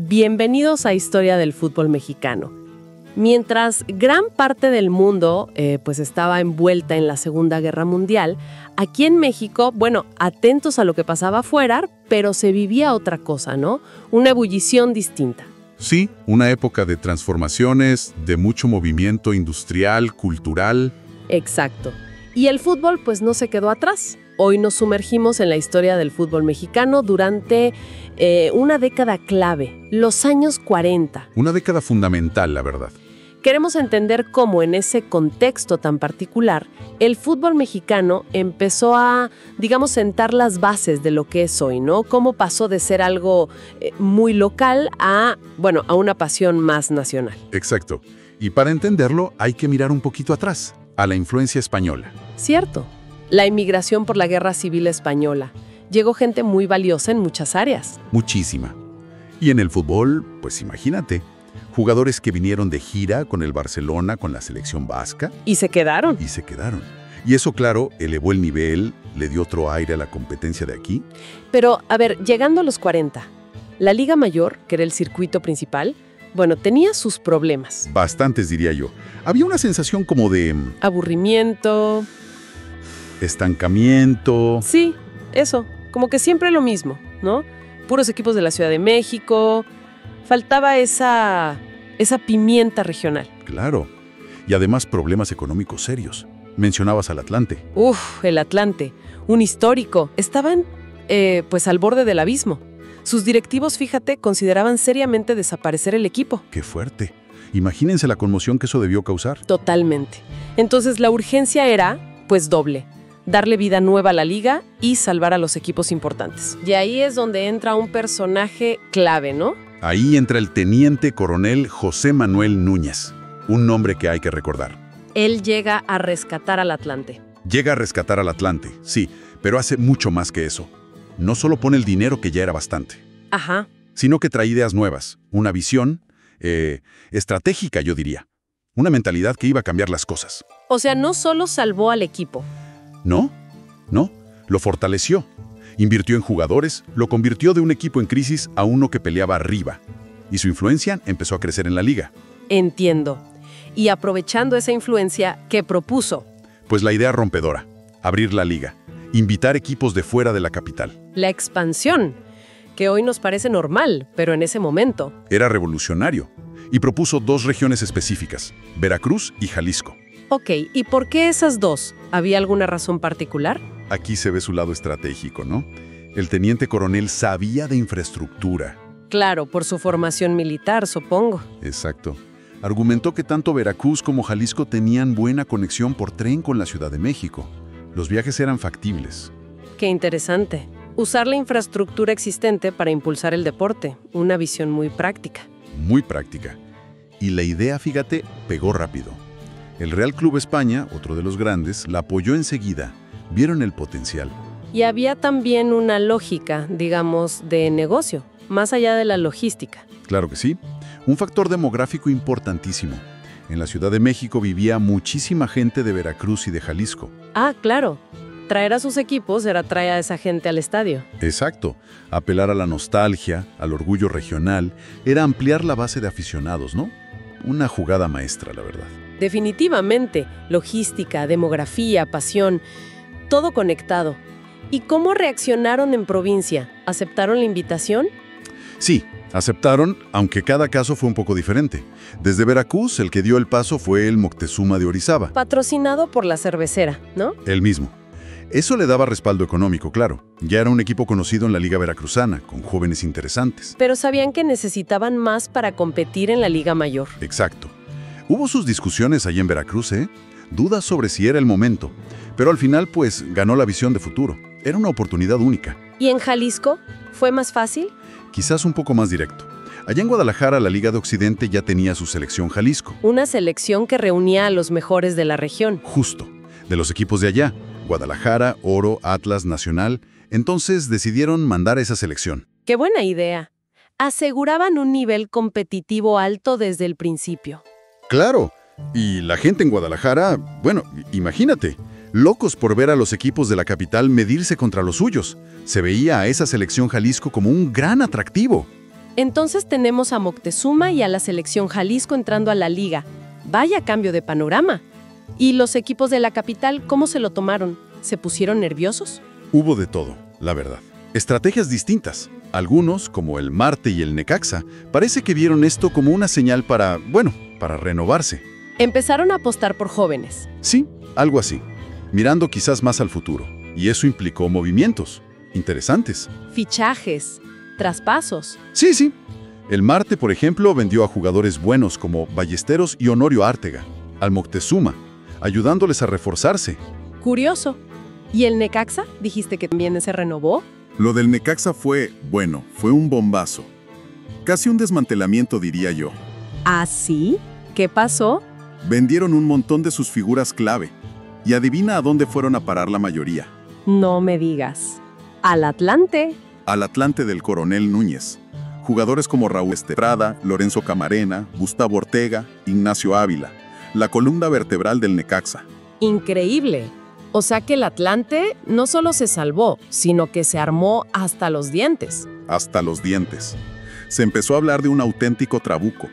Bienvenidos a Historia del Fútbol Mexicano. Mientras gran parte del mundo pues estaba envuelta en la Segunda Guerra Mundial, aquí en México, atentos a lo que pasaba afuera, pero se vivía otra cosa, ¿no? Una ebullición distinta. Sí, una época de transformaciones, de mucho movimiento industrial, cultural. Exacto. Y el fútbol pues no se quedó atrás. Hoy nos sumergimos en la historia del fútbol mexicano durante una década clave, los años 40. Una década fundamental, la verdad. Queremos entender cómo en ese contexto tan particular, el fútbol mexicano empezó a, sentar las bases de lo que es hoy, ¿no? Cómo pasó de ser algo muy local a una pasión más nacional. Exacto. Y para entenderlo hay que mirar un poquito atrás, a la influencia española. Cierto. La inmigración por la Guerra Civil Española. Llegó gente muy valiosa en muchas áreas. Muchísima. Y en el fútbol, pues imagínate, jugadores que vinieron de gira con el Barcelona, con la selección vasca. Y se quedaron. Y eso, claro, elevó el nivel, le dio otro aire a la competencia de aquí. Pero, llegando a los 40, la Liga Mayor, que era el circuito principal, tenía sus problemas. Bastantes, diría yo. Había una sensación como de aburrimiento. Estancamiento. Sí, eso. Como que siempre lo mismo, ¿no? Puros equipos de la Ciudad de México. Faltaba esa pimienta regional. Claro. Y además problemas económicos serios. Mencionabas al Atlante. El Atlante. Un histórico. Estaban, al borde del abismo. Sus directivos, fíjate, consideraban seriamente desaparecer el equipo. ¡Qué fuerte! Imagínense la conmoción que eso debió causar. Totalmente. Entonces la urgencia era, doble. Darle vida nueva a la liga y salvar a los equipos importantes. Y ahí es donde entra un personaje clave, ¿no? Ahí entra el teniente coronel José Manuel Núñez, un nombre que hay que recordar. Él llega a rescatar al Atlante. Llega a rescatar al Atlante, sí, pero hace mucho más que eso. No solo pone el dinero, que ya era bastante. Ajá. Sino que trae ideas nuevas, una visión estratégica, yo diría. Una mentalidad que iba a cambiar las cosas. O sea, no solo salvó al equipo. No, lo fortaleció. Invirtió en jugadores, lo convirtió de un equipo en crisis a uno que peleaba arriba. Y su influencia empezó a crecer en la liga. Entiendo. Y aprovechando esa influencia, ¿qué propuso? Pues la idea rompedora, abrir la liga, invitar equipos de fuera de la capital. La expansión, que hoy nos parece normal, pero en ese momento era revolucionario. Y propuso 2 regiones específicas, Veracruz y Jalisco. Ok, ¿y por qué esas 2? ¿Había alguna razón particular? Aquí se ve su lado estratégico, ¿no? El teniente coronel sabía de infraestructura. Claro, por su formación militar, supongo. Exacto. Argumentó que tanto Veracruz como Jalisco tenían buena conexión por tren con la Ciudad de México. Los viajes eran factibles. Qué interesante. Usar la infraestructura existente para impulsar el deporte. Una visión muy práctica. Muy práctica. Y la idea, fíjate, pegó rápido. El Real Club España, otro de los grandes, la apoyó enseguida. Vieron el potencial. Y había también una lógica, de negocio, más allá de la logística. Claro que sí. Un factor demográfico importantísimo. En la Ciudad de México vivía muchísima gente de Veracruz y de Jalisco. Ah, claro. Traer a sus equipos era traer a esa gente al estadio. Exacto. Apelar a la nostalgia, al orgullo regional, era ampliar la base de aficionados, ¿no? Una jugada maestra, la verdad. Definitivamente. Logística, demografía, pasión, todo conectado. ¿Y cómo reaccionaron en provincia? ¿Aceptaron la invitación? Sí, aceptaron, aunque cada caso fue un poco diferente. Desde Veracruz, el que dio el paso fue el Moctezuma de Orizaba. Patrocinado por la cervecera, ¿no? Él mismo. Eso le daba respaldo económico, claro. Ya era un equipo conocido en la Liga Veracruzana, con jóvenes interesantes. Pero sabían que necesitaban más para competir en la Liga Mayor. Exacto. Hubo sus discusiones allí en Veracruz, dudas sobre si era el momento. Pero al final, ganó la visión de futuro. Era una oportunidad única. ¿Y en Jalisco? ¿Fue más fácil? Quizás un poco más directo. Allá en Guadalajara, la Liga de Occidente ya tenía su selección Jalisco. Una selección que reunía a los mejores de la región. Justo. De los equipos de allá. Guadalajara, Oro, Atlas, Nacional. Entonces decidieron mandar a esa selección. ¡Qué buena idea! Aseguraban un nivel competitivo alto desde el principio. ¡Claro! Y la gente en Guadalajara, imagínate, locos por ver a los equipos de la capital medirse contra los suyos. Se veía a esa selección Jalisco como un gran atractivo. Entonces tenemos a Moctezuma y a la selección Jalisco entrando a la liga. Vaya cambio de panorama. ¿Y los equipos de la capital cómo se lo tomaron? ¿Se pusieron nerviosos? Hubo de todo, la verdad. Estrategias distintas. Algunos, como el Marte y el Necaxa, parece que vieron esto como una señal para renovarse. Empezaron a apostar por jóvenes. Sí, algo así. Mirando quizás más al futuro. Y eso implicó movimientos interesantes. Fichajes, traspasos. Sí. El Marte, por ejemplo, vendió a jugadores buenos como Ballesteros y Honorio Ártega, al Moctezuma, ayudándoles a reforzarse. Curioso. ¿Y el Necaxa? ¿Dijiste que también se renovó? Lo del Necaxa fue un bombazo. Casi un desmantelamiento, diría yo. ¿Ah, sí? ¿Qué pasó? Vendieron un montón de sus figuras clave. Y adivina a dónde fueron a parar la mayoría. No me digas. ¿Al Atlante? Al Atlante del Coronel Núñez. Jugadores como Raúl Estrada, Lorenzo Camarena, Gustavo Ortega, Ignacio Ávila. La columna vertebral del Necaxa. Increíble. O sea que el Atlante no solo se salvó, sino que se armó hasta los dientes. Hasta los dientes. Se empezó a hablar de un auténtico trabuco.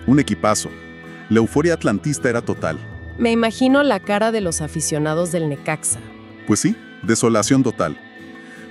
Un equipazo. La euforia atlantista era total. Me imagino la cara de los aficionados del Necaxa. Pues sí, desolación total.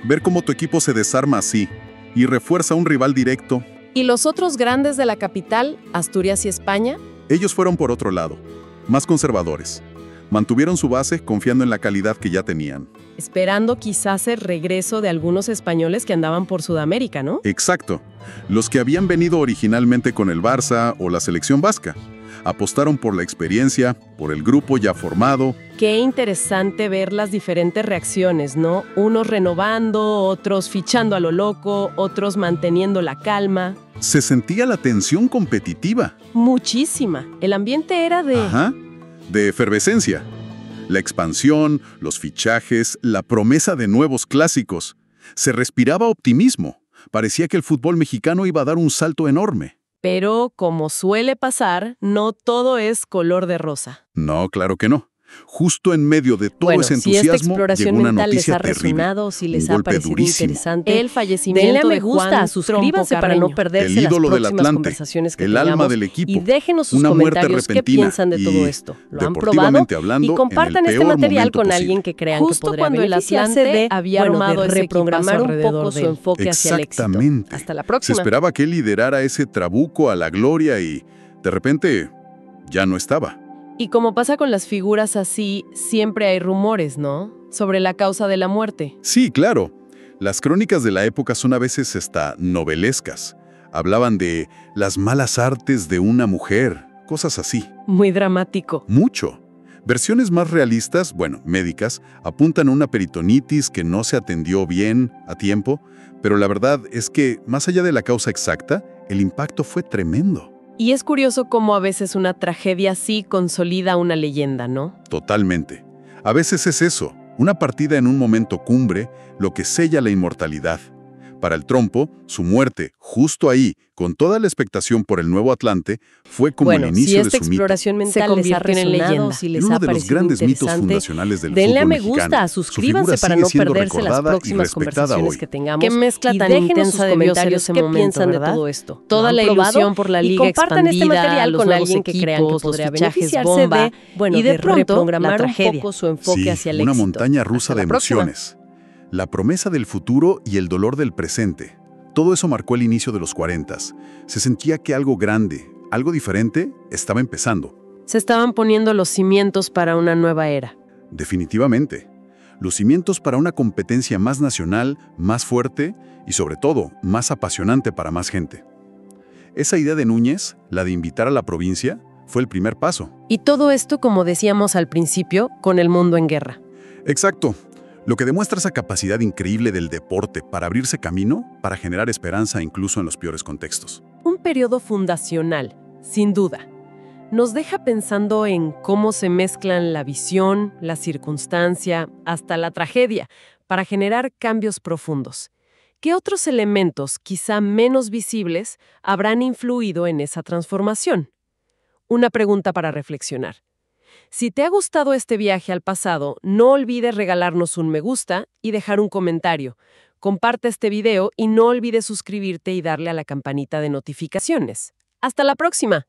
Ver cómo tu equipo se desarma así y refuerza a un rival directo. ¿Y los otros grandes de la capital, Asturias y España? Ellos fueron por otro lado, más conservadores. Mantuvieron su base confiando en la calidad que ya tenían. Esperando quizás el regreso de algunos españoles que andaban por Sudamérica, ¿no? Exacto. Los que habían venido originalmente con el Barça o la selección vasca. Apostaron por la experiencia, por el grupo ya formado. Qué interesante ver las diferentes reacciones, ¿no? Unos renovando, otros fichando a lo loco, otros manteniendo la calma. Se sentía la tensión competitiva. Muchísima. El ambiente era de efervescencia. La expansión, los fichajes, la promesa de nuevos clásicos. Se respiraba optimismo. Parecía que el fútbol mexicano iba a dar un salto enorme. Pero, como suele pasar, no todo es color de rosa. No, claro que no. Justo en medio de todo ese entusiasmo, llegó una noticia terrible. Si les un ha golpe parecido durísimo. interesante el fallecimiento Denle de Juan, suscríbanse para no perderse El ídolo las del próximas Atlante, conversaciones que el tengamos, alma del equipo. y déjenos sus Una muerte comentarios qué repentina piensan de todo y, esto. ¿Lo han deportivamente probado? hablando, Y compartan en el este peor material momento con posible. alguien que crean Justo que podría cuando el beneficiarse Atlante de había armado ese reprogramar un equipazo poco su alrededor enfoque hacia el éxito. Exactamente. Hasta la Se próxima. esperaba que él liderara ese trabuco a la gloria y, de repente, ya no estaba. Y como pasa con las figuras así, siempre hay rumores, ¿no? Sobre la causa de la muerte. Sí, claro. Las crónicas de la época son a veces hasta novelescas. Hablaban de las malas artes de una mujer, cosas así. Muy dramático. Mucho. Versiones más realistas, médicas, apuntan a una peritonitis que no se atendió bien a tiempo, pero la verdad es que, más allá de la causa exacta, el impacto fue tremendo. Y es curioso cómo a veces una tragedia así consolida una leyenda, ¿no? Totalmente. A veces es eso, una partida en un momento cumbre, lo que sella la inmortalidad. Para el Trompo, su muerte, justo ahí, con toda la expectación por el nuevo Atlante, fue como el inicio de su mito. Si esta exploración mental les ha resonado, si les Uno ha de los parecido grandes mitos interesante, fundacionales del denle fútbol a me mexicano. gusta, Su suscríbanse figura para sigue no siendo perderse las recordada y próximas respetada conversaciones hoy. que tengamos. Qué mezcla Y tan déjenos intensa sus debió ser comentarios ese qué momento, piensan ¿verdad? de todo esto. Toda ¿Lo la han probado? ilusión por la Y liga compartan este expandida, material los con nuevos alguien que crean que equipos, los podría fichajes beneficiarse bomba, de, y de pronto, reprogramar la un tragedia. poco su enfoque Sí, hacia el una éxito. montaña rusa Hasta de la próxima. emociones. La promesa del futuro y el dolor del presente. Todo eso marcó el inicio de los 40s. Se sentía que algo grande, algo diferente, estaba empezando. Se estaban poniendo los cimientos para una nueva era. Definitivamente. Los cimientos para una competencia más nacional, más fuerte y, sobre todo, más apasionante para más gente. Esa idea de Núñez, la de invitar a la provincia, fue el primer paso. Y todo esto, como decíamos al principio, con el mundo en guerra. Exacto. Lo que demuestra esa capacidad increíble del deporte para abrirse camino, para generar esperanza incluso en los peores contextos. Un periodo fundacional, sin duda. Nos deja pensando en cómo se mezclan la visión, la circunstancia, hasta la tragedia, para generar cambios profundos. ¿Qué otros elementos, quizá menos visibles, habrán influido en esa transformación? Una pregunta para reflexionar. Si te ha gustado este viaje al pasado, no olvides regalarnos un me gusta y dejar un comentario. Comparte este video y no olvides suscribirte y darle a la campanita de notificaciones. ¡Hasta la próxima!